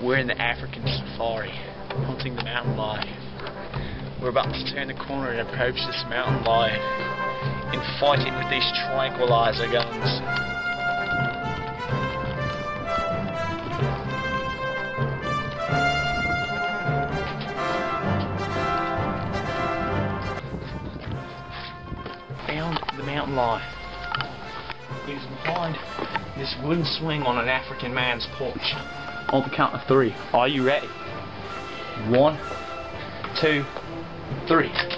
We're in the African safari, hunting the mountain lion. We're about to turn the corner and approach this mountain lion and fight it with these tranquilizer guns. Found the mountain lion. He's behind this wooden swing on an African man's porch. On the count of 3. Are you ready? 1, 2, 3.